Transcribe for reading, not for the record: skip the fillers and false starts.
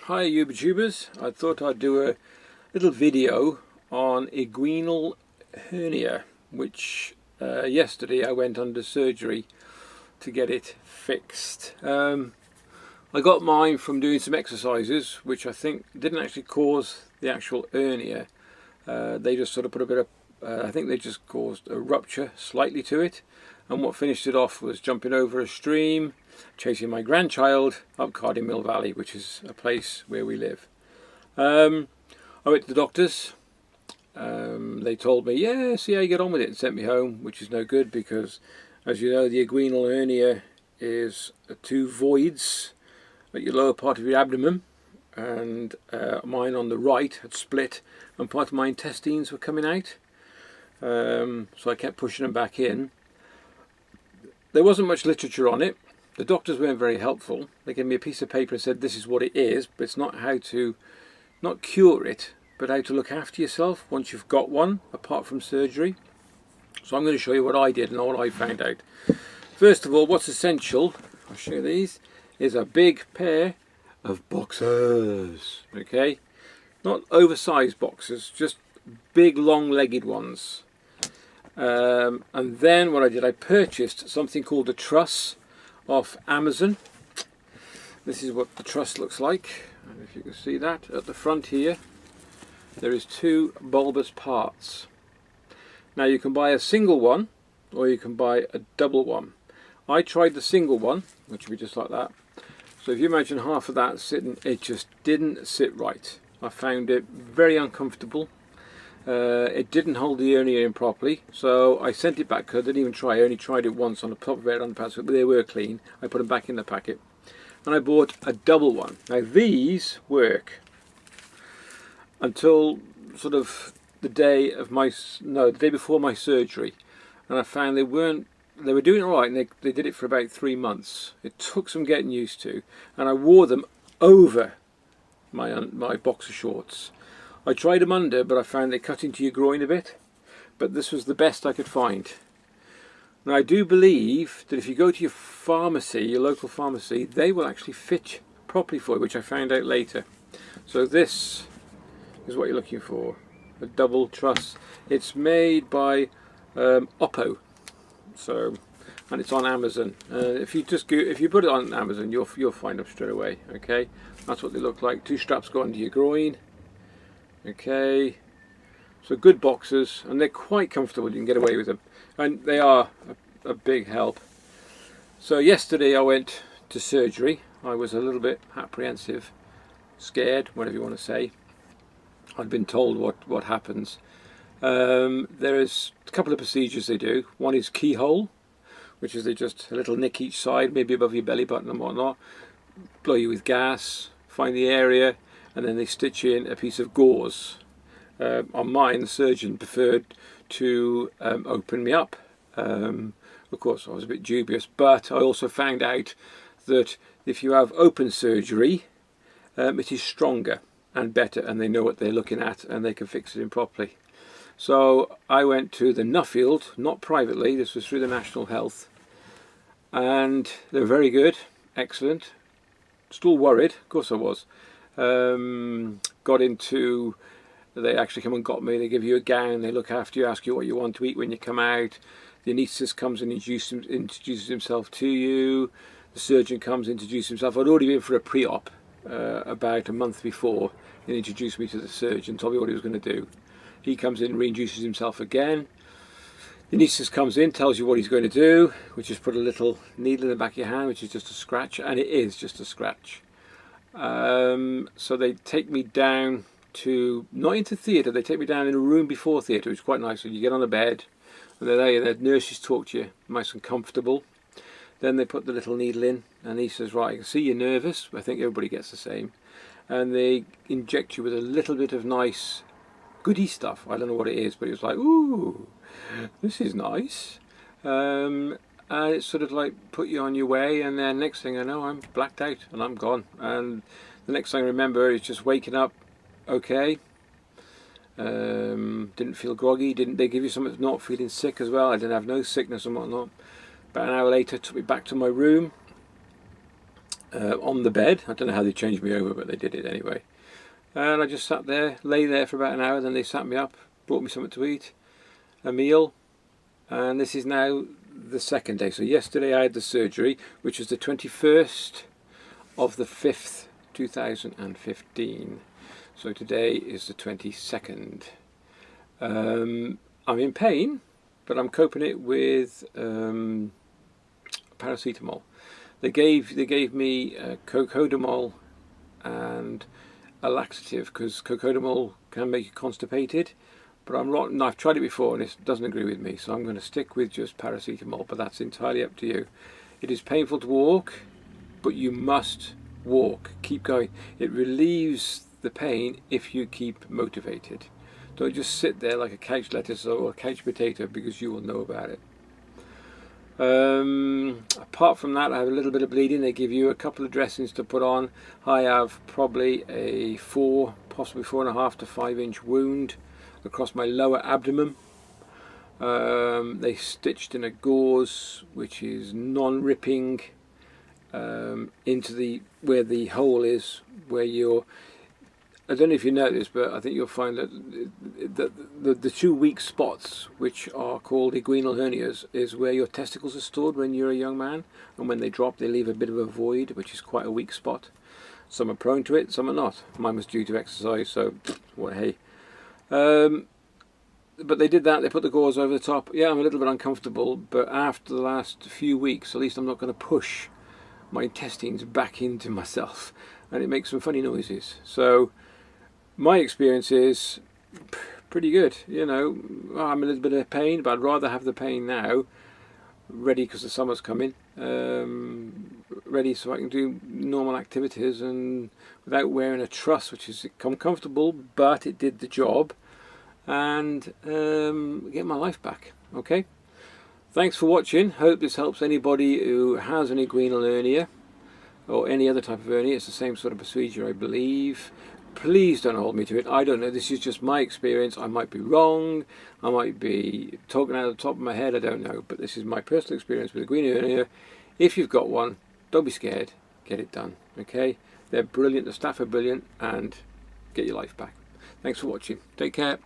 Hi YouTubers, I thought I'd do a little video on inguinal hernia, which yesterday I went under surgery to get it fixed. I got mine from doing some exercises which I think didn't actually cause the actual hernia. They just sort of put a bit of, I think they just caused a rupture slightly to it, and what finished it off was jumping over a stream, chasing my grandchild up Cardiff Mill Valley, which is a place where we live. I went to the doctors. They told me, yeah, see how you get on with it, and sent me home, which is no good because, as you know, the inguinal hernia is two voids at your lower part of your abdomen, and mine on the right had split and part of my intestines were coming out. So I kept pushing them back in. There wasn't much literature on it. The doctors weren't very helpful. They gave me a piece of paper and said this is what it is, but it's not how to, not cure it, but how to look after yourself once you've got one, apart from surgery. So I'm going to show you what I did and what I found out. First of all, what's essential, I'll show you these, is a big pair of boxers, okay? Not oversized boxers, just big long-legged ones. And then what I did, I purchased something called a truss off Amazon. This is what the truss looks like, and if you can see that at the front here there is two bulbous parts. Now you can buy a single one or you can buy a double one. I tried the single one, which would be just like that. So if you imagine half of that sitting, it just didn't sit right. I found it very uncomfortable. It didn't hold the hernia in properly, so I sent it back because I didn't even try. I only tried it once on the top of it, on the pads, but they were clean. I put them back in the packet, and I bought a double one. Now these work until sort of the day of my, no, the day before my surgery, and I found they were doing it all right, and they did it for about 3 months. It took some getting used to, and I wore them over my boxer shorts. I tried them under, but I found they cut into your groin a bit, but this was the best I could find. Now I do believe that if you go to your pharmacy, your local pharmacy, they will actually fit properly for you, which I found out later. So this is what you're looking for, a double truss. It's made by Oppo, so, and it's on Amazon. If you put it on Amazon, you'll find them straight away. Okay, that's what they look like. Two straps go under your groin. Okay, so good boxers, and they're quite comfortable. You can get away with them, and they are a big help. So yesterday I went to surgery. I was a little bit apprehensive, scared, whatever you want to say. I'd been told what happens. There is a couple of procedures they do. One is keyhole, which is they just a little nick each side, maybe above your belly button and whatnot, blow you with gas, find the area, and then they stitch in a piece of gauze. On mine, the surgeon preferred to open me up. Of course, I was a bit dubious, but I also found out that if you have open surgery, it is stronger and better, and they know what they're looking at, and they can fix it in properly. So I went to the Nuffield, not privately, this was through the National Health, and they're very good, excellent. Still worried, of course I was. Got into, they actually come and got me. They give you a gown, they look after you, ask you what you want to eat when you come out. The anaesthetist comes and introduces himself to you. The surgeon comes, introduces himself. I'd already been for a pre-op about a month before. He introduced me to the surgeon, told me what he was going to do. He comes in, reintroduces himself again. The anaesthetist comes in, tells you what he's going to do, which is put a little needle in the back of your hand, which is just a scratch, and it is just a scratch. So they take me down to, not into theatre, they take me down in a room before theatre, which is quite nice. So you get on a bed, and they're there, the nurses talk to you, nice and comfortable. Then they put the little needle in, and he says, right, I can see you're nervous. I think everybody gets the same. And they inject you with a little bit of nice goody stuff. I don't know what it is, but it was like, ooh, this is nice. And it's sort of like put you on your way, and then next thing I know, I'm blacked out and I'm gone. And the next thing I remember is just waking up okay. Didn't feel groggy. They give you something, not feeling sick as well. I didn't have no sickness and whatnot. About an hour later, took me back to my room. on the bed. I don't know how they changed me over, but they did it anyway. And I just sat there, lay there for about an hour, then they sat me up, brought me something to eat, a meal, and this is now the second day. So yesterday I had the surgery, which was the 21st of the 5th, 2015. So today is the 22nd. I'm in pain, but I'm coping it with paracetamol. They gave me cocodamol and a laxative, because cocodamol can make you constipated, but I've tried it before and it doesn't agree with me, so I'm going to stick with just paracetamol, but that's entirely up to you. It is painful to walk, but you must walk, keep going. It relieves the pain if you keep motivated. Don't just sit there like a couch lettuce or a couch potato, because you will know about it. Apart from that, I have a little bit of bleeding. They give you a couple of dressings to put on. I have probably a 4, possibly 4.5 to 5 inch wound across my lower abdomen. They stitched in a gauze which is non-ripping into where the hole is, where you're, I don't know if you noticed, but I think you'll find that the 2 weak spots, which are called inguinal hernias, is where your testicles are stored when you're a young man, and when they drop they leave a bit of a void, which is quite a weak spot. Some are prone to it, some are not. Mine was due to exercise, so what, hey. But they did that, they put the gauze over the top. Yeah, I'm a little bit uncomfortable, but after the last few weeks, at least I'm not going to push my intestines back into myself, and it makes some funny noises. So my experience is pretty good. You know, I'm a little bit of pain, but I'd rather have the pain now, ready because the summer's coming, ready so I can do normal activities and without wearing a truss, which is uncomfortable, but it did the job, and get my life back. Okay, thanks for watching. Hope this helps anybody who has an inguinal hernia or any other type of hernia. It's the same sort of procedure, I believe. Please don't hold me to it. I don't know. This is just my experience. I might be wrong. I might be talking out of the top of my head. I don't know. But this is my personal experience with inguinal hernia. If you've got one, don't be scared. Get it done. Okay? They're brilliant. The staff are brilliant. And get your life back. Thanks for watching. Take care.